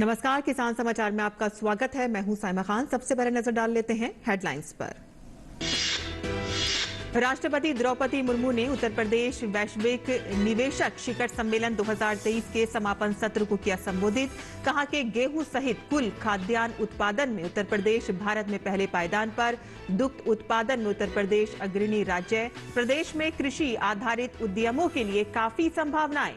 नमस्कार, किसान समाचार में आपका स्वागत है। मैं हूं साइमा खान। सबसे पहले नजर डाल लेते हैं हेडलाइंस पर। राष्ट्रपति द्रौपदी मुर्मू ने उत्तर प्रदेश वैश्विक निवेशक शिखर सम्मेलन 2023 के समापन सत्र को किया संबोधित। कहा कि गेहूं सहित कुल खाद्यान्न उत्पादन में उत्तर प्रदेश भारत में पहले पायदान पर। दुग्ध उत्पादन में उत्तर प्रदेश अग्रणी राज्य। प्रदेश में कृषि आधारित उद्यमों के लिए काफी संभावनाएं।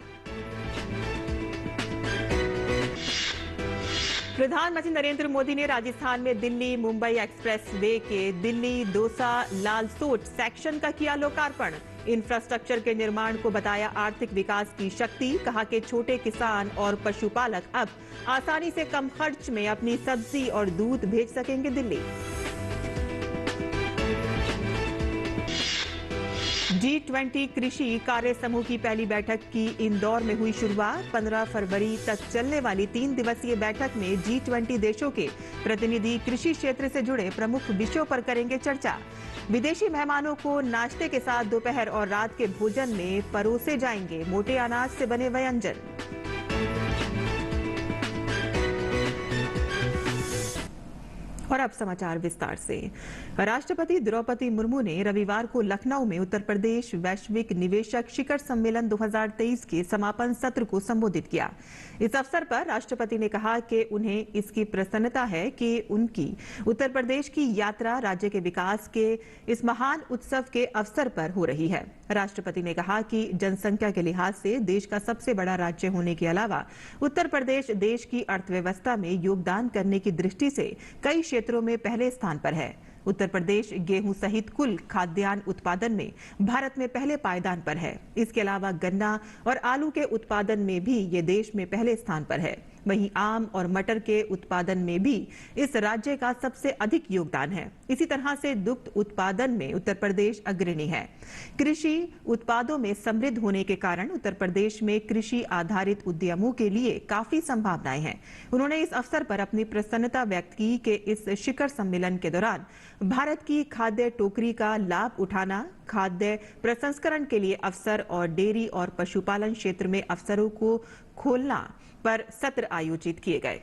प्रधानमंत्री नरेंद्र मोदी ने राजस्थान में दिल्ली मुंबई एक्सप्रेस वे के दिल्ली दौसा लालसोट सेक्शन का किया लोकार्पण। इंफ्रास्ट्रक्चर के निर्माण को बताया आर्थिक विकास की शक्ति। कहा कि छोटे किसान और पशुपालक अब आसानी से कम खर्च में अपनी सब्जी और दूध भेज सकेंगे दिल्ली। G20 कृषि कार्य समूह की पहली बैठक की इंदौर में हुई शुरुआत। 15 फरवरी तक चलने वाली 3 दिवसीय बैठक में G20 देशों के प्रतिनिधि कृषि क्षेत्र से जुड़े प्रमुख विषयों पर करेंगे चर्चा। विदेशी मेहमानों को नाश्ते के साथ दोपहर और रात के भोजन में परोसे जाएंगे मोटे अनाज से बने व्यंजन। और अब समाचार विस्तार से। राष्ट्रपति द्रौपदी मुर्मू ने रविवार को लखनऊ में उत्तर प्रदेश वैश्विक निवेशक शिखर सम्मेलन 2023 के समापन सत्र को संबोधित किया। इस अवसर पर राष्ट्रपति ने कहा कि उन्हें इसकी प्रसन्नता है कि उनकी उत्तर प्रदेश की यात्रा राज्य के विकास के इस महान उत्सव के अवसर पर हो रही है। राष्ट्रपति ने कहा कि जनसंख्या के लिहाज से देश का सबसे बड़ा राज्य होने के अलावा उत्तर प्रदेश देश की अर्थव्यवस्था में योगदान करने की दृष्टि से कई क्षेत्रों में पहले स्थान पर है। उत्तर प्रदेश गेहूं सहित कुल खाद्यान्न उत्पादन में भारत में पहले पायदान पर है। इसके अलावा गन्ना और आलू के उत्पादन में भी ये देश में पहले स्थान पर है। वहीं आम और मटर के उत्पादन में भी इस राज्य का सबसे अधिक योगदान है। इसी तरह से दुग्ध उत्पादन में उत्तर प्रदेश अग्रणी है। कृषि उत्पादों में समृद्ध होने के कारण उत्तर प्रदेश में कृषि आधारित उद्यमों के लिए काफी संभावनाएं हैं। उन्होंने इस अवसर पर अपनी प्रसन्नता व्यक्त की कि इस शिखर सम्मेलन के दौरान भारत की खाद्य टोकरी का लाभ उठाना, खाद्य प्रसंस्करण के लिए अवसर और डेयरी और पशुपालन क्षेत्र में अवसरों को खोलना पर सत्र आयोजित किए गए।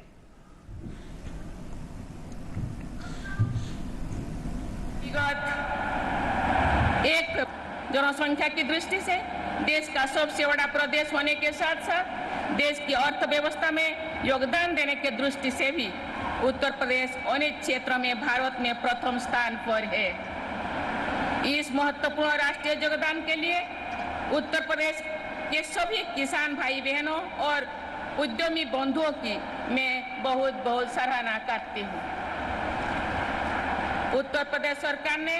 एक जनसंख्या की दृष्टि से देश का सबसे बड़ा प्रदेश होने के साथ साथ देश की अर्थव्यवस्था में योगदान देने की दृष्टि से भी उत्तर प्रदेश अनेक क्षेत्रों में भारत में प्रथम स्थान पर है। इस महत्वपूर्ण राष्ट्रीय योगदान के लिए उत्तर प्रदेश के सभी किसान भाई बहनों और उद्यमी बंधुओं की मैं बहुत बहुत सराहना करती हूँ। उत्तर प्रदेश सरकार ने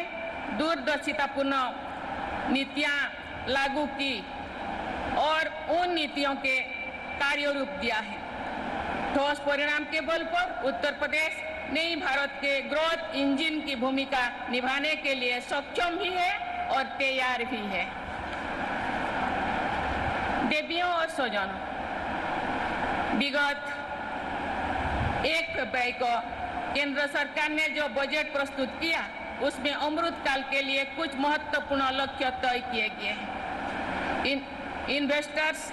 दूरदर्शितापूर्ण नीतियां लागू की और उन नीतियों के कार्यरूप दिया है। ठोस परिणाम के बल पर उत्तर प्रदेश नई भारत के ग्रोथ इंजन की भूमिका निभाने के लिए सक्षम भी है और तैयार भी है। देवियों और स्वजनों, विगत 1 फरवरी को केंद्र सरकार ने जो बजट प्रस्तुत किया उसमें अमृत काल के लिए कुछ महत्वपूर्ण लक्ष्य तय किए गए हैं। Investors,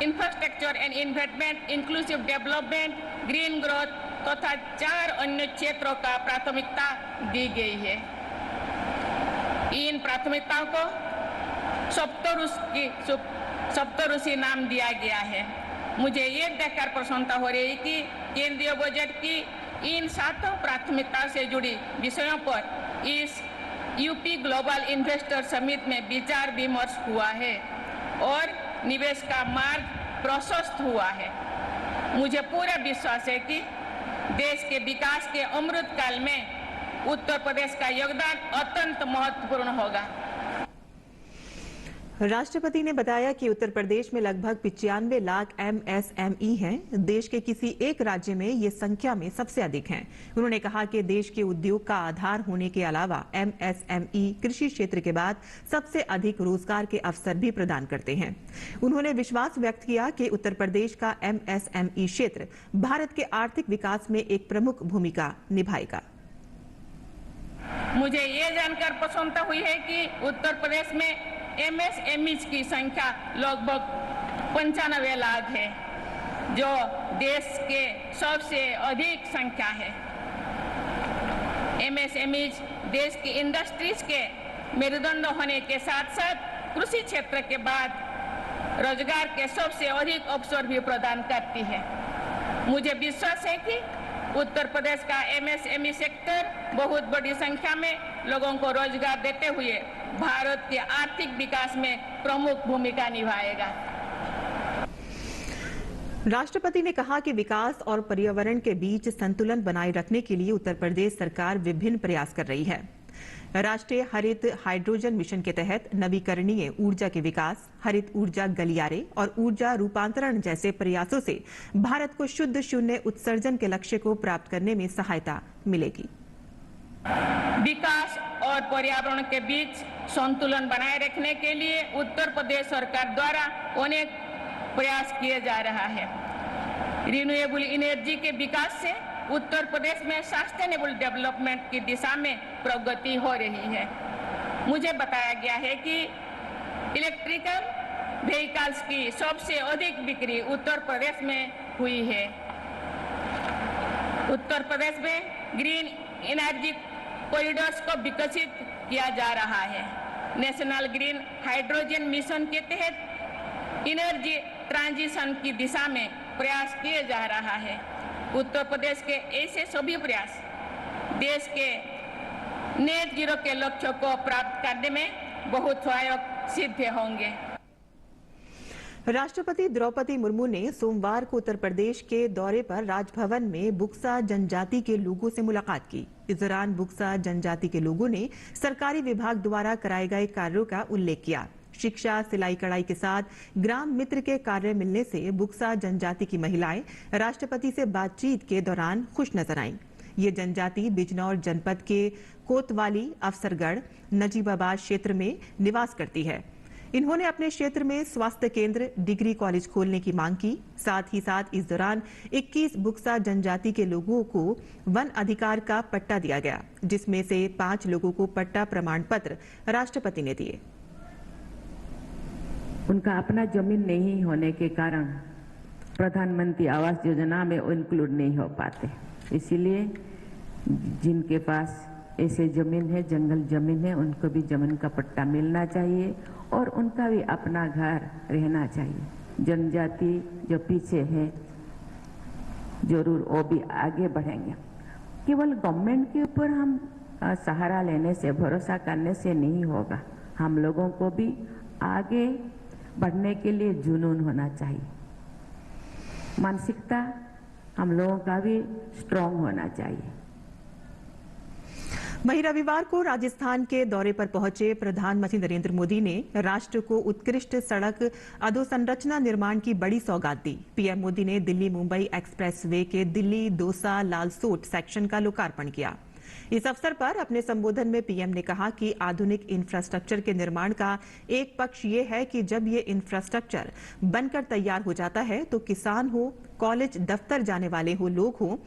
infrastructure and investment, inclusive development, green growth तथा 4 अन्य क्षेत्रों का प्राथमिकता दी गई है। इन प्राथमिकताओं को सप्तऋषि नाम दिया गया है। मुझे ये देखकर प्रसन्नता हो रही है कि केंद्रीय बजट की इन 7 प्राथमिकताओं से जुड़ी विषयों पर इस यूपी ग्लोबल इन्वेस्टर समिट में विचार विमर्श हुआ है और निवेश का मार्ग प्रशस्त हुआ है। मुझे पूरा विश्वास है कि देश के विकास के अमृत काल में उत्तर प्रदेश का योगदान अत्यंत महत्वपूर्ण होगा। राष्ट्रपति ने बताया कि उत्तर प्रदेश में लगभग 95 लाख MSME हैं। देश के किसी एक राज्य में ये संख्या में सबसे अधिक हैं। उन्होंने कहा कि देश के उद्योग का आधार होने के अलावा MSME कृषि क्षेत्र के बाद सबसे अधिक रोजगार के अवसर भी प्रदान करते हैं। उन्होंने विश्वास व्यक्त किया कि उत्तर प्रदेश का MSME क्षेत्र भारत के आर्थिक विकास में एक प्रमुख भूमिका निभाएगा। मुझे ये जानकर प्रसन्नता हुई है कि उत्तर प्रदेश में MSMEs की संख्या लगभग 95 लाख है। जो देश के सबसे अधिक संख्या है। एमएसएमईज देश की इंडस्ट्रीज के मेरुदंड होने के साथ साथ कृषि क्षेत्र के बाद रोजगार के सबसे अधिक अवसर भी प्रदान करती है। मुझे विश्वास है कि उत्तर प्रदेश का एमएसएमई सेक्टर बहुत बड़ी संख्या में लोगों को रोजगार देते हुए भारत के आर्थिक विकास में प्रमुख भूमिका निभाएगा। राष्ट्रपति ने कहा कि विकास और पर्यावरण के बीच संतुलन बनाए रखने के लिए उत्तर प्रदेश सरकार विभिन्न प्रयास कर रही है। राष्ट्रीय हरित हाइड्रोजन मिशन के तहत नवीकरणीय ऊर्जा के विकास, हरित ऊर्जा गलियारे और ऊर्जा रूपांतरण जैसे प्रयासों से भारत को शुद्ध शून्य उत्सर्जन के लक्ष्य को प्राप्त करने में सहायता मिलेगी। विकास और पर्यावरण के बीच संतुलन बनाए रखने के लिए उत्तर प्रदेश सरकार द्वारा अनेक प्रयास किए जा रहा है। रिन्यूएबल एनर्जी के विकास से उत्तर प्रदेश में सस्टेनेबल डेवलपमेंट की दिशा में प्रगति हो रही है। मुझे बताया गया है कि इलेक्ट्रिकल व्हीकल्स की सबसे अधिक बिक्री उत्तर प्रदेश में हुई है। उत्तर प्रदेश में ग्रीन एनर्जी कॉरिडोर्स को विकसित किया जा रहा है। नेशनल ग्रीन हाइड्रोजन मिशन के तहत एनर्जी ट्रांजिशन की दिशा में प्रयास किए जा रहा है। उत्तर प्रदेश के ऐसे सभी प्रयास देश के नेट जीरो के लक्ष्य को प्राप्त करने में बहुत सहायक सिद्ध होंगे। राष्ट्रपति द्रौपदी मुर्मू ने सोमवार को उत्तर प्रदेश के दौरे पर राजभवन में बुक्सा जनजाति के लोगों से मुलाकात की। इस दौरान बुक्सा जनजाति के लोगों ने सरकारी विभाग द्वारा कराए गए कार्यों का उल्लेख किया। शिक्षा, सिलाई कढ़ाई के साथ ग्राम मित्र के कार्य मिलने से बुक्सा जनजाति की महिलाएं राष्ट्रपति से बातचीत के दौरान खुश नजर आईं। ये जनजाति बिजनौर जनपद के कोतवाली, अफसरगढ़, नजीबाबाद क्षेत्र में निवास करती है। इन्होंने अपने क्षेत्र में स्वास्थ्य केंद्र, डिग्री कॉलेज खोलने की मांग की। साथ ही साथ इस दौरान 21 बुक्सा जनजाति के लोगों को वन अधिकार का पट्टा दिया गया, जिसमें से 5 लोगों को पट्टा प्रमाण पत्र राष्ट्रपति ने दिए। उनका अपना जमीन नहीं होने के कारण प्रधानमंत्री आवास योजना में इंक्लूड नहीं हो पाते, इसीलिए जिनके पास ऐसे जमीन है, जंगल जमीन है, उनको भी जमीन का पट्टा मिलना चाहिए और उनका भी अपना घर रहना चाहिए। जनजाति जो पीछे है जरूर वो भी आगे बढ़ेंगे। केवल गवर्नमेंट के ऊपर हम सहारा लेने से, भरोसा करने से नहीं होगा। हम लोगों को भी आगे बढ़ने के लिए जुनून होना चाहिए। मानसिकता हम लोगों का भी स्ट्रांग होना चाहिए। वहीं रविवार को राजस्थान के दौरे पर पहुंचे प्रधानमंत्री नरेंद्र मोदी ने राष्ट्र को उत्कृष्ट सड़क अधोसंरचना निर्माण की बड़ी सौगात दी। पीएम मोदी ने दिल्ली मुंबई एक्सप्रेसवे के दिल्ली दौसा लालसोट सेक्शन का लोकार्पण किया। इस अवसर पर अपने संबोधन में पीएम ने कहा कि आधुनिक इंफ्रास्ट्रक्चर के निर्माण का एक पक्ष ये है कि जब ये इंफ्रास्ट्रक्चर बनकर तैयार हो जाता है तो किसान हो, कॉलेज दफ्तर जाने वाले हो लोग हों,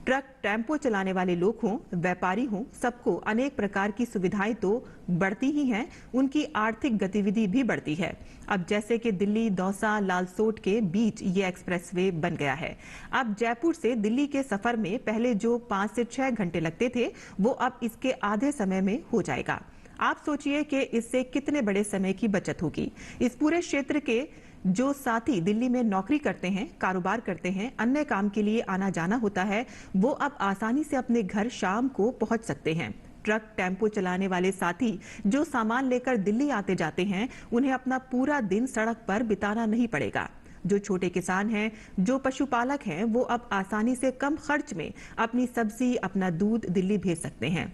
ट्रक टेम्पो चलाने वाले लोग हों, व्यापारी हों, सबको अनेक प्रकार की सुविधाएं तो बढ़ती ही हैं, उनकी आर्थिक गतिविधि भी बढ़ती है। अब जैसे कि दिल्ली दौसा लालसोट के बीच ये एक्सप्रेसवे बन गया है। अब जयपुर से दिल्ली के सफर में पहले जो 5 से 6 घंटे लगते थे वो अब इसके आधे समय में हो जाएगा। आप सोचिए कि इससे कितने बड़े समय की बचत होगी। इस पूरे क्षेत्र के जो साथी दिल्ली में नौकरी करते हैं, कारोबार करते हैं, अन्य काम के लिए आना जाना होता है, वो अब आसानी से अपने घर शाम को पहुंच सकते हैं। ट्रक टेम्पो चलाने वाले साथी जो सामान लेकर दिल्ली आते जाते हैं, उन्हें अपना पूरा दिन सड़क पर बिताना नहीं पड़ेगा। जो छोटे किसान हैं, जो पशुपालक हैं, वो अब आसानी से कम खर्च में अपनी सब्जी, अपना दूध दिल्ली भेज सकते हैं।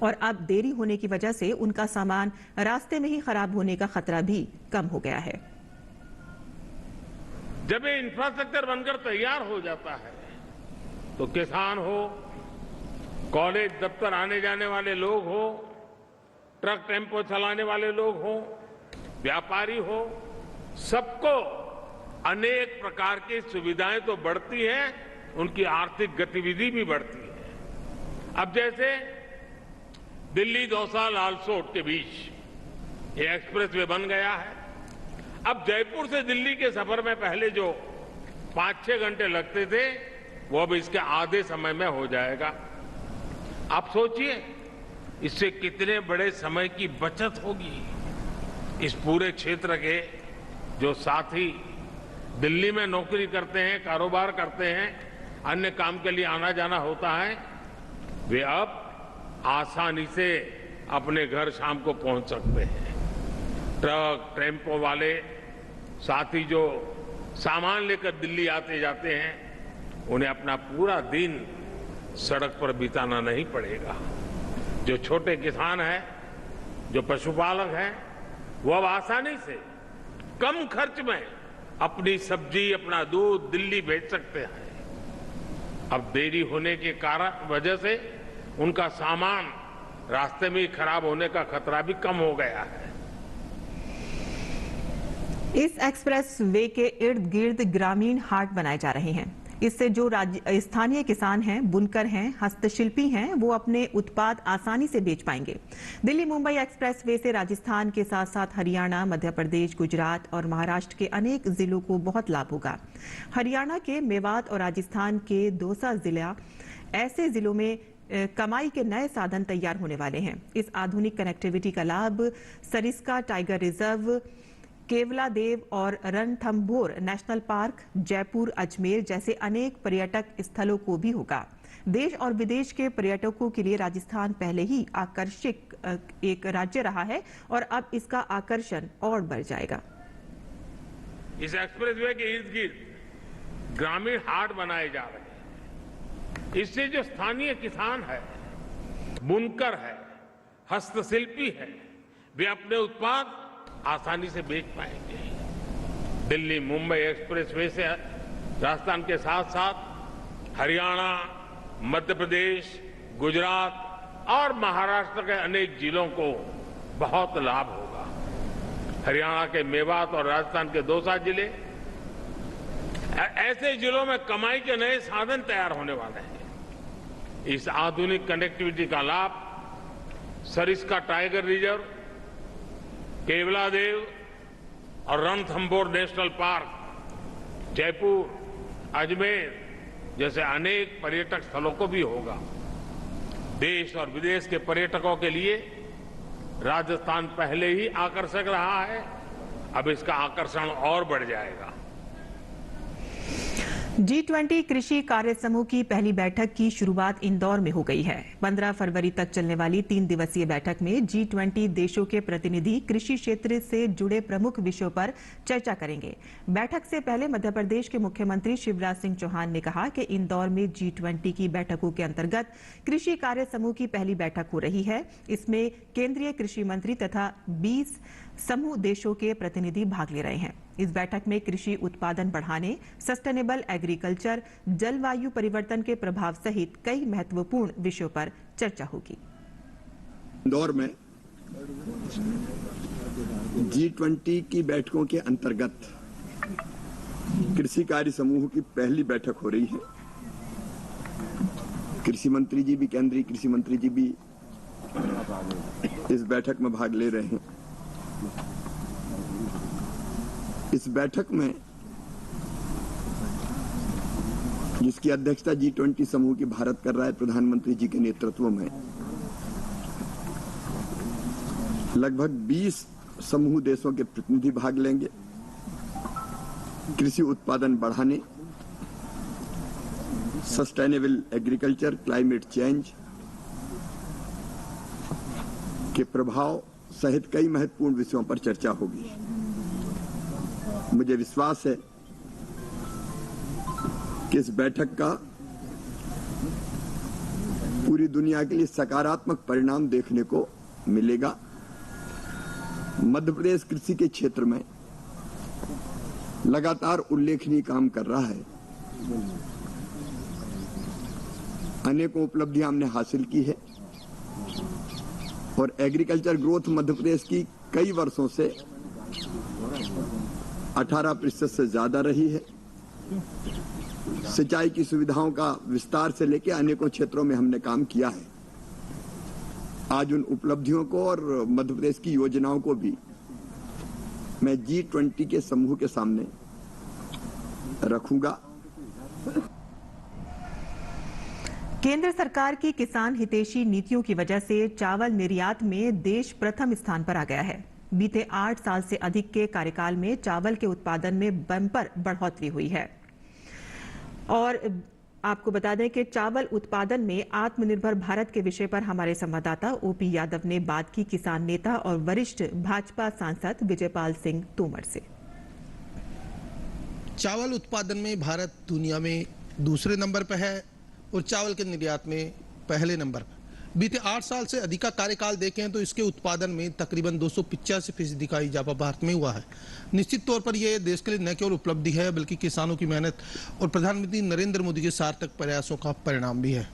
और अब देरी होने की वजह से उनका सामान रास्ते में ही खराब होने का खतरा भी कम हो गया है। जब ये इंफ्रास्ट्रक्चर बनकर तैयार हो जाता है तो किसान हो, कॉलेज दफ्तर आने जाने वाले लोग हो, ट्रक टेम्पो चलाने वाले लोग हो, व्यापारी हो, सबको अनेक प्रकार की सुविधाएं तो बढ़ती हैं, उनकी आर्थिक गतिविधि भी बढ़ती है। अब जैसे दिल्ली दौसा लालसोट के बीच ये एक्सप्रेसवे बन गया है। अब जयपुर से दिल्ली के सफर में पहले जो 5-6 घंटे लगते थे वो अब इसके आधे समय में हो जाएगा। आप सोचिए इससे कितने बड़े समय की बचत होगी। इस पूरे क्षेत्र के जो साथी दिल्ली में नौकरी करते हैं, कारोबार करते हैं, अन्य काम के लिए आना जाना होता है, वे अब आसानी से अपने घर शाम को पहुंच सकते हैं। ट्रक टेम्पो वाले साथी जो सामान लेकर दिल्ली आते जाते हैं, उन्हें अपना पूरा दिन सड़क पर बिताना नहीं पड़ेगा। जो छोटे किसान हैं, जो पशुपालक हैं, वो अब आसानी से कम खर्च में अपनी सब्जी, अपना दूध दिल्ली भेज सकते हैं। अब देरी होने के कारण वजह से उनका सामान रास्ते में ही खराब होने का खतरा भी कम हो गया है। इस एक्सप्रेस वे के इर्द गिर्द ग्रामीण हाट बनाए जा रहे हैं। इससे जो स्थानीय किसान हैं, बुनकर हैं, हस्तशिल्पी हैं, वो अपने उत्पाद आसानी से बेच पाएंगे। दिल्ली मुंबई एक्सप्रेस वे से राजस्थान के साथ साथ हरियाणा, मध्य प्रदेश, गुजरात और महाराष्ट्र के अनेक जिलों को बहुत लाभ होगा। हरियाणा के मेवात और राजस्थान के दौसा जिला ऐसे जिलों में कमाई के नए साधन तैयार होने वाले हैं। इस आधुनिक कनेक्टिविटी का लाभ सरिस्का टाइगर रिजर्व, केवलादेव और रणथंभौर नेशनल पार्क, जयपुर, अजमेर जैसे अनेक पर्यटक स्थलों को भी होगा। देश और विदेश के पर्यटकों के लिए राजस्थान पहले ही आकर्षक एक राज्य रहा है और अब इसका आकर्षण और बढ़ जाएगा। इस एक्सप्रेसवे के इर्द गिर्द ग्रामीण हाट बनाए जा रहे हैं। इससे जो स्थानीय किसान है, बुनकर है, हस्तशिल्पी है, वे अपने उत्पाद आसानी से बेच पाएंगे। दिल्ली मुंबई एक्सप्रेसवे से राजस्थान के साथ साथ हरियाणा, मध्य प्रदेश, गुजरात और महाराष्ट्र के अनेक जिलों को बहुत लाभ होगा। हरियाणा के मेवात और राजस्थान के दौसा जिले ऐसे जिलों में कमाई के नए साधन तैयार होने वाले हैं। इस आधुनिक कनेक्टिविटी का लाभ सरिस्का टाइगर रिजर्व, केवलादेव और रणथंभौर नेशनल पार्क, जयपुर, अजमेर जैसे अनेक पर्यटक स्थलों को भी होगा। देश और विदेश के पर्यटकों के लिए राजस्थान पहले ही आकर्षक रहा है, अब इसका आकर्षण और बढ़ जाएगा। G20 कृषि कार्य समूह की पहली बैठक की शुरुआत इंदौर में हो गई है। 15 फरवरी तक चलने वाली 3 दिवसीय बैठक में G20 देशों के प्रतिनिधि कृषि क्षेत्र से जुड़े प्रमुख विषयों पर चर्चा करेंगे। बैठक से पहले मध्य प्रदेश के मुख्यमंत्री शिवराज सिंह चौहान ने कहा कि इंदौर में G20 की बैठकों के अंतर्गत कृषि कार्य समूह की पहली बैठक हो रही है। इसमें केंद्रीय कृषि मंत्री तथा 20 समूह देशों के प्रतिनिधि भाग ले रहे हैं। इस बैठक में कृषि उत्पादन बढ़ाने, सस्टेनेबल एग्रीकल्चर, जलवायु परिवर्तन के प्रभाव सहित कई महत्वपूर्ण विषयों पर चर्चा होगी। इंदौर में G20 की बैठकों के अंतर्गत कृषि कार्य समूह की पहली बैठक हो रही है। कृषि मंत्री जी भी, केंद्रीय कृषि मंत्री जी भी इस बैठक में भाग ले रहे हैं। इस बैठक में जिसकी अध्यक्षता G20 समूह की भारत कर रहा है, प्रधानमंत्री जी के नेतृत्व में लगभग 20 समूह देशों के प्रतिनिधि भाग लेंगे। कृषि उत्पादन बढ़ाने, सस्टेनेबल एग्रीकल्चर, क्लाइमेट चेंज के प्रभाव सहित कई महत्वपूर्ण विषयों पर चर्चा होगी। मुझे विश्वास है कि इस बैठक का पूरी दुनिया के लिए सकारात्मक परिणाम देखने को मिलेगा। मध्य प्रदेश कृषि के क्षेत्र में लगातार उल्लेखनीय काम कर रहा है। अनेकों उपलब्धियां हमने हासिल की है और एग्रीकल्चर ग्रोथ मध्य प्रदेश की कई वर्षों से 18% से ज्यादा रही है। सिंचाई की सुविधाओं का विस्तार से लेकर अनेकों क्षेत्रों में हमने काम किया है। आज उन उपलब्धियों को और मध्य प्रदेश की योजनाओं को भी मैं G20 के समूह के सामने रखूंगा। केंद्र सरकार की किसान हितैषी नीतियों की वजह से चावल निर्यात में देश प्रथम स्थान पर आ गया है। बीते 8 साल से अधिक के कार्यकाल में चावल के उत्पादन में बम्पर बढ़ोतरी हुई है। और आपको बता दें कि चावल उत्पादन में आत्मनिर्भर भारत के विषय पर हमारे संवाददाता ओपी यादव ने बात की किसान नेता और वरिष्ठ भाजपा सांसद विजयपाल सिंह तोमर से। चावल उत्पादन में भारत दुनिया में दूसरे नंबर पर है और चावल के निर्यात में पहले नंबर पर। बीते 8 साल से अधिक का कार्यकाल देखें तो इसके उत्पादन में तकरीबन 285% का इजाफा भारत में हुआ है। निश्चित तौर पर यह देश के लिए न केवल उपलब्धि है बल्कि किसानों की मेहनत और प्रधानमंत्री नरेंद्र मोदी के सार्थक प्रयासों का परिणाम भी है।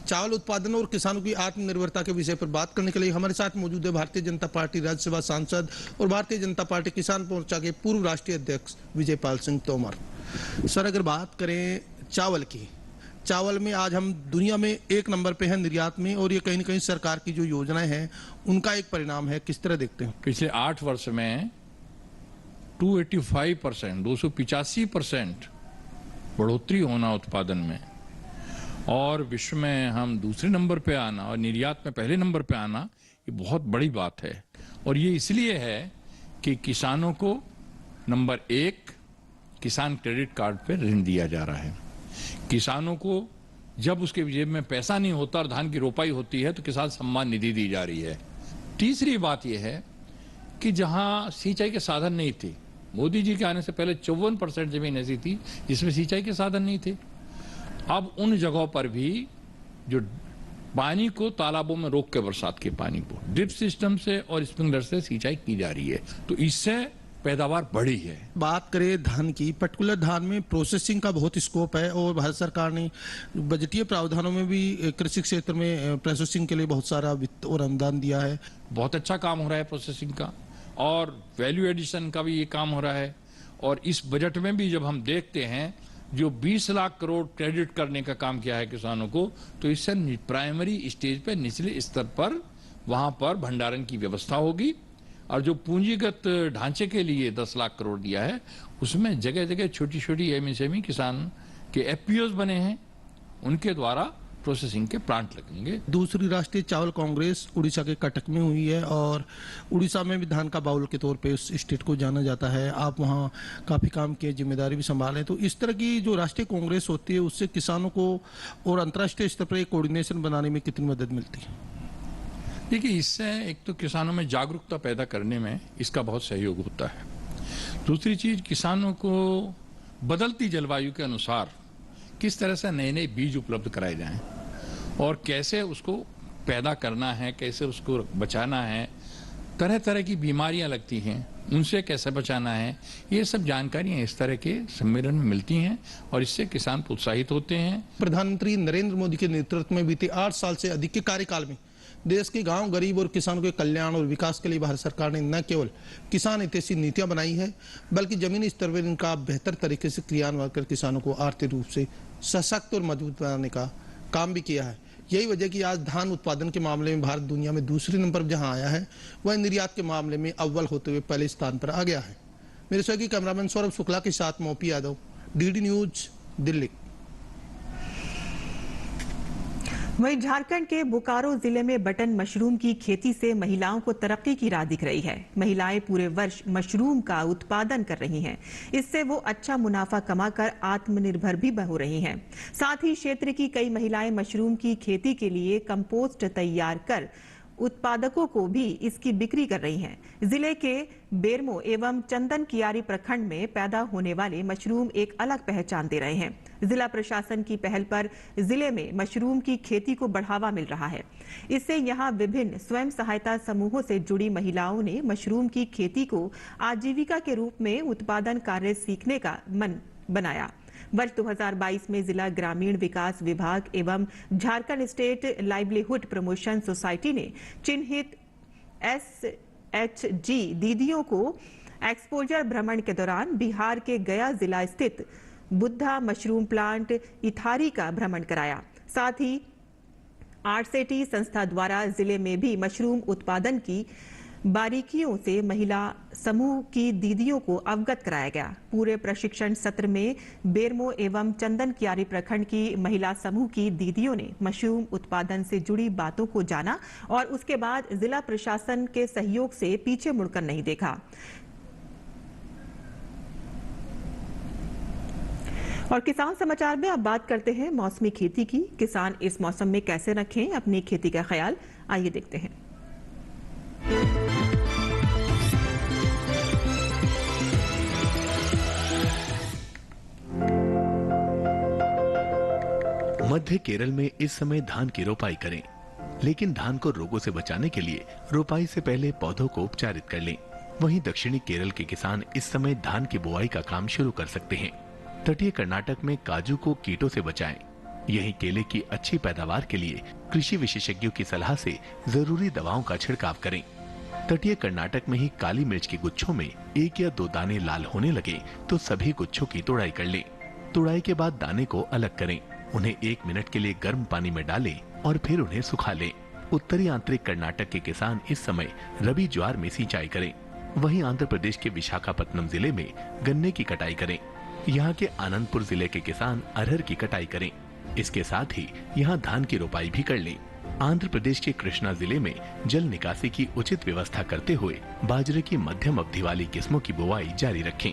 चावल उत्पादन और किसानों की आत्मनिर्भरता के विषय पर बात करने के लिए हमारे साथ मौजूद है भारतीय जनता पार्टी राज्यसभा सांसद और भारतीय जनता पार्टी किसान मोर्चा के पूर्व राष्ट्रीय अध्यक्ष विजयपाल सिंह तोमर। सर, अगर बात करें चावल की, चावल में आज हम दुनिया में 1 नंबर पे हैं निर्यात में, और ये कहीं न कहीं सरकार की जो योजनाएं हैं उनका एक परिणाम है। किस तरह देखते हैं? पिछले 8 वर्ष में 285%, 285% बढ़ोतरी होना उत्पादन में, और विश्व में हम दूसरे नंबर पे आना और निर्यात में पहले नंबर पे आना, ये बहुत बड़ी बात है। और ये इसलिए है कि किसानों को नंबर 1 किसान क्रेडिट कार्ड पे ऋण दिया जा रहा है। किसानों को जब उसके जेब में पैसा नहीं होता और धान की रोपाई होती है तो किसान सम्मान निधि दी जा रही है। तीसरी बात यह है कि जहां सिंचाई के साधन नहीं थे, मोदी जी के आने से पहले 54% जमीन ऐसी थी जिसमें सिंचाई के साधन नहीं थे। अब उन जगहों पर भी जो पानी को तालाबों में रोक के बरसात के पानी को ड्रिप सिस्टम से और स्प्रिंकलर से सिंचाई की जा रही है, तो इससे पैदावार बढ़ी है। बात करें धान की, पर्टिकुलर धान में प्रोसेसिंग का बहुत स्कोप है और भारत सरकार ने बजटीय प्रावधानों में भी कृषि क्षेत्र में प्रोसेसिंग के लिए बहुत सारा वित्त और अनुदान दिया है। बहुत अच्छा काम हो रहा है प्रोसेसिंग का, और वैल्यू एडिशन का भी ये काम हो रहा है। और इस बजट में भी जब हम देखते हैं जो 20 लाख करोड़ क्रेडिट करने का काम किया है किसानों को, तो इससे प्राइमरी स्टेज पे निचले स्तर पर वहां पर भंडारण की व्यवस्था होगी। और जो पूंजीगत ढांचे के लिए 10 लाख करोड़ दिया है, उसमें जगह जगह छोटी छोटी एमएसएमई किसान के एफपीओज बने हैं, उनके द्वारा प्रोसेसिंग के प्लांट लगेंगे। दूसरी राष्ट्रीय चावल कांग्रेस उड़ीसा के कटक में हुई है और उड़ीसा में भी धान का बाउल के तौर पे उस स्टेट को जाना जाता है। आप वहाँ काफी काम किए, जिम्मेदारी भी संभाले, तो इस तरह की जो राष्ट्रीय कांग्रेस होती है उससे किसानों को और अंतर्राष्ट्रीय स्तर पर एक कोऑर्डिनेशन बनाने में कितनी मदद मिलती है? देखिए, इससे एक तो किसानों में जागरूकता पैदा करने में इसका बहुत सहयोग होता है। दूसरी चीज, किसानों को बदलती जलवायु के अनुसार किस तरह से नए नए बीज उपलब्ध कराए जाएं और कैसे उसको पैदा करना है, कैसे उसको बचाना है, तरह तरह की बीमारियां लगती हैं उनसे कैसे बचाना है, ये सब जानकारियां इस तरह के सम्मेलन में मिलती हैं और इससे किसान प्रोत्साहित होते हैं। प्रधानमंत्री नरेंद्र मोदी के नेतृत्व में बीते 8 साल से अधिक के कार्यकाल में देश के गांव, गरीब और किसानों के कल्याण और विकास के लिए भारत सरकार ने न केवल किसान हितैषी नीतियां बनाई है बल्कि जमीनी स्तर पर इनका बेहतर तरीके से क्रियान्वयन कर किसानों को आर्थिक रूप से सशक्त और मजबूत बनाने का काम भी किया है। यही वजह कि आज धान उत्पादन के मामले में भारत दुनिया में दूसरे नंबर पर जहां आया है, वह निर्यात के मामले में अव्वल होते हुए पहले स्थान पर आ गया है। मेरे सहयोगी कैमरामैन सौरभ शुक्ला के साथ मोपी यादव, डीडी न्यूज, दिल्ली। वहीं झारखंड के बोकारो जिले में बटन मशरूम की खेती से महिलाओं को तरक्की की राह दिख रही है। महिलाएं पूरे वर्ष मशरूम का उत्पादन कर रही हैं। इससे वो अच्छा मुनाफा कमाकर आत्मनिर्भर भी हो रही हैं। साथ ही क्षेत्र की कई महिलाएं मशरूम की खेती के लिए कंपोस्ट तैयार कर उत्पादकों को भी इसकी बिक्री कर रही हैं। जिले के बेरमो एवं चंदन कियारी प्रखंड में पैदा होने वाले मशरूम एक अलग पहचान दे रहे हैं। जिला प्रशासन की पहल पर जिले में मशरूम की खेती को बढ़ावा मिल रहा है। इससे यहां विभिन्न स्वयं सहायता समूहों से जुड़ी महिलाओं ने मशरूम की खेती को आजीविका के रूप में उत्पादन कार्य सीखने का मन बनाया। वर्ष 2022 में जिला ग्रामीण विकास विभाग एवं Jharkhand state livelihood promotion society ने चिन्हित SHG दीदियों को एक्सपोजर भ्रमण के दौरान बिहार के गया जिला स्थित बुद्धा मशरूम प्लांट इथारी का भ्रमण कराया। साथ ही RCT संस्था द्वारा जिले में भी मशरूम उत्पादन की बारीकियों से महिला समूह की दीदियों को अवगत कराया गया। पूरे प्रशिक्षण सत्र में बेरमो एवं चंदन कियारी प्रखंड की महिला समूह की दीदियों ने मशरूम उत्पादन से जुड़ी बातों को जाना और उसके बाद जिला प्रशासन के सहयोग से पीछे मुड़कर नहीं देखा। और किसान समाचार में अब बात करते हैं मौसमी खेती की। किसान इस मौसम में कैसे रखें अपनी खेती का ख्याल, आइए देखते हैं। मध्य केरल में इस समय धान की रोपाई करें, लेकिन धान को रोगों से बचाने के लिए रोपाई से पहले पौधों को उपचारित कर लें। वहीं दक्षिणी केरल के किसान इस समय धान की बुआई का काम शुरू कर सकते हैं। तटीय कर्नाटक में काजू को कीटों से बचाएं। यहीं केले की अच्छी पैदावार के लिए कृषि विशेषज्ञों की सलाह से जरूरी दवाओं का छिड़काव करें। तटीय कर्नाटक में ही काली मिर्च के गुच्छों में 1 या 2 दाने लाल होने लगे तो सभी गुच्छों की तोड़ाई कर लें। तोड़ाई के बाद दाने को अलग करें, उन्हें 1 मिनट के लिए गर्म पानी में डालें और फिर उन्हें सुखा लें। उत्तरी आंतरिक कर्नाटक के किसान इस समय रबी ज्वार में सिंचाई करें। वहीं आंध्र प्रदेश के विशाखापट्टनम जिले में गन्ने की कटाई करें। यहाँ के आनंदपुर जिले के किसान अरहर की कटाई करें। इसके साथ ही यहाँ धान की रोपाई भी कर लें। आंध्र प्रदेश के कृष्णा जिले में जल निकासी की उचित व्यवस्था करते हुए बाजरे की मध्यम अवधि वाली किस्मों की बुवाई जारी रखें।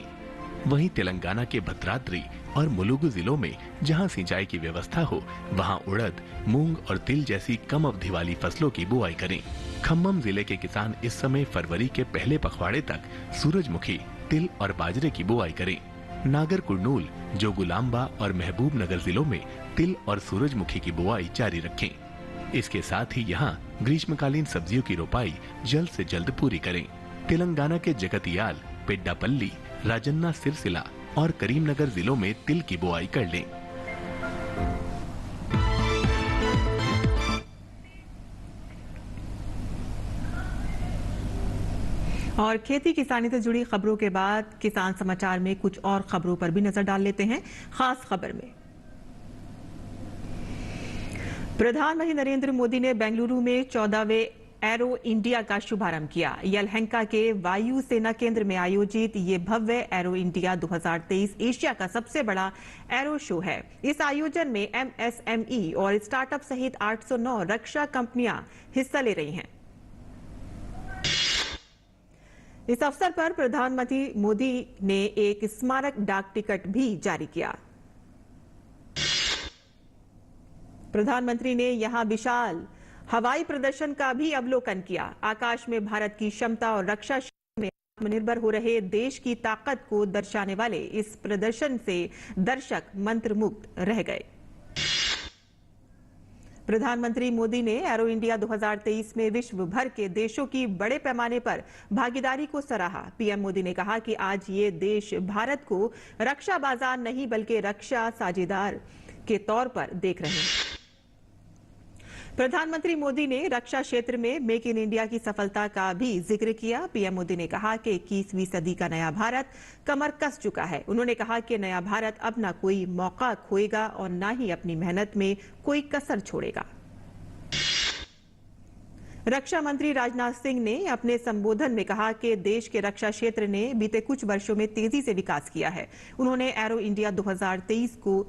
वहीं तेलंगाना के भद्राद्री और मुलुगु जिलों में जहां सिंचाई की व्यवस्था हो, वहां उड़द, मूंग और तिल जैसी कम अवधि वाली फसलों की बुआई करें। खम्मम जिले के किसान इस समय फरवरी के पहले पखवाड़े तक सूरजमुखी, तिल और बाजरे की बुआई करें। नागर कुर्नूल, जोगुलांबा और महबूब नगर जिलों में तिल और सूरजमुखी की बुआई जारी रखें। इसके साथ ही यहाँ ग्रीष्मकालीन सब्जियों की रोपाई जल्द से जल्द पूरी करें। तेलंगाना के जगतियाल, पेड्डापल्ली, राजन्ना सिरसिला और करीमनगर जिलों में तिल की बुआई कर लें। और खेती किसानी से जुड़ी खबरों के बाद किसान समाचार में कुछ और खबरों पर भी नजर डाल लेते हैं। खास खबर में प्रधानमंत्री नरेंद्र मोदी ने बेंगलुरु में 14वें एरो इंडिया का शुभारंभ किया। यलहंका के वायु सेना केंद्र में आयोजित ये भव्य एरो इंडिया 2023 एशिया का सबसे बड़ा एरो शो है। इस आयोजन में एमएसएमई और स्टार्टअप सहित 809 रक्षा कंपनियां हिस्सा ले रही हैं। इस अवसर पर प्रधानमंत्री मोदी ने एक स्मारक डाक टिकट भी जारी किया। प्रधानमंत्री ने यहां विशाल हवाई प्रदर्शन का भी अवलोकन किया। आकाश में भारत की क्षमता और रक्षा क्षेत्र में आत्मनिर्भर हो रहे देश की ताकत को दर्शाने वाले इस प्रदर्शन से दर्शक मंत्रमुग्ध रह गए। प्रधानमंत्री मोदी ने एरो इंडिया 2023 में विश्व भर के देशों की बड़े पैमाने पर भागीदारी को सराहा। पीएम मोदी ने कहा कि आज ये देश भारत को रक्षा बाजार नहीं बल्कि रक्षा साझेदार के तौर पर देख रहे हैं। प्रधानमंत्री मोदी ने रक्षा क्षेत्र में मेक इन इंडिया की सफलता का भी जिक्र किया। पीएम मोदी ने कहा कि 21वीं सदी का नया भारत कमर कस चुका है। उन्होंने कहा कि नया भारत अब न कोई मौका खोएगा और न ही अपनी मेहनत में कोई कसर छोड़ेगा। रक्षा मंत्री राजनाथ सिंह ने अपने संबोधन में कहा कि देश के रक्षा क्षेत्र ने बीते कुछ वर्षों में तेजी से विकास किया है। उन्होंने एरो इंडिया 2023 को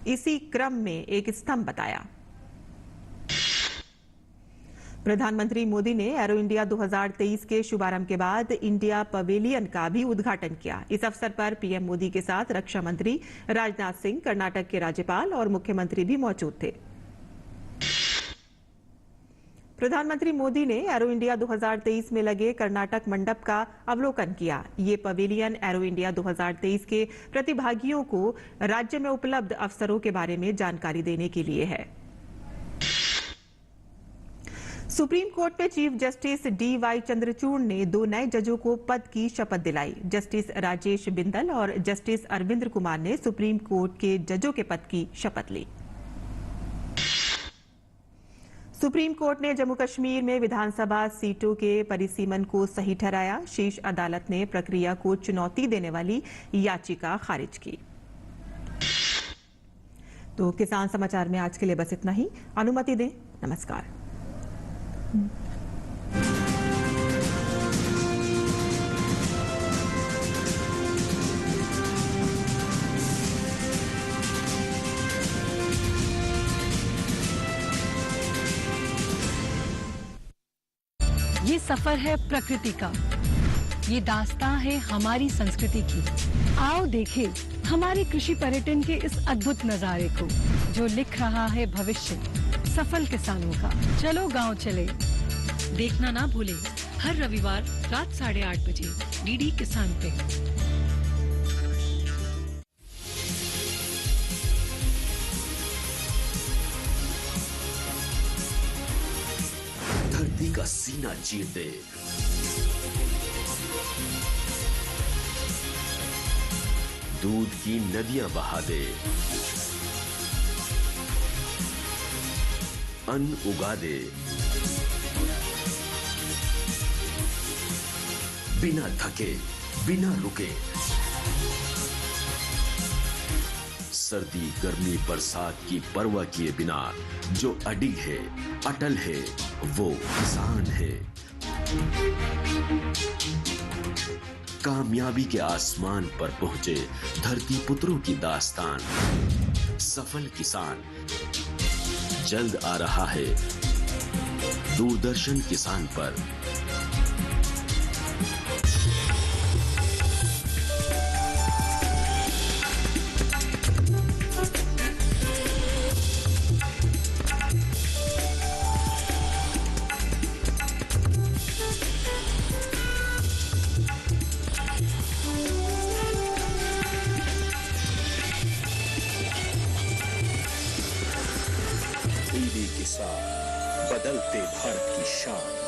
इसी क्रम में एक स्तंभ बताया। प्रधानमंत्री मोदी ने एरो इंडिया 2023 के शुभारंभ के बाद इंडिया पवेलियन का भी उद्घाटन किया। इस अवसर पर पीएम मोदी के साथ रक्षा मंत्री राजनाथ सिंह, कर्नाटक के राज्यपाल और मुख्यमंत्री भी मौजूद थे। प्रधानमंत्री मोदी ने एरो इंडिया 2023 में लगे कर्नाटक मंडप का अवलोकन किया। ये पवेलियन एरो इंडिया 2023 के प्रतिभागियों को राज्य में उपलब्ध अवसरों के बारे में जानकारी देने के लिए है। सुप्रीम कोर्ट में चीफ जस्टिस डीवाई चंद्रचूड़ ने 2 नए जजों को पद की शपथ दिलाई। जस्टिस राजेश बिंदल और जस्टिस अरविंद कुमार ने सुप्रीम कोर्ट के जजों के पद की शपथ ली। सुप्रीम कोर्ट ने जम्मू कश्मीर में विधानसभा सीटों के परिसीमन को सही ठहराया। शीर्ष अदालत ने प्रक्रिया को चुनौती देने वाली याचिका खारिज की। तो किसान समाचार में आज के लिए बस इतना ही। अनुमति दें। नमस्कार। ये सफर है प्रकृति का, ये दास्तां है हमारी संस्कृति की। आओ देखें हमारे कृषि पर्यटन के इस अद्भुत नजारे को, जो लिख रहा है भविष्य सफल किसानों का। चलो गांव चले, देखना ना भूले हर रविवार रात 8:30 बजे डीडी किसान पे। धरती का सीना चीर दे, दूध की नदियां बहा दे, अन्न उगा दे, बिना थके बिना रुके। सर्दी गर्मी बरसात की परवाह किए बिना जो अडिग है अटल है वो किसान है। कामयाबी के आसमान पर पहुंचे धरती पुत्रों की दास्तान। सफल किसान जल्द आ रहा है दूरदर्शन किसान पर। डीडी किसान, बदलते भारत की शान।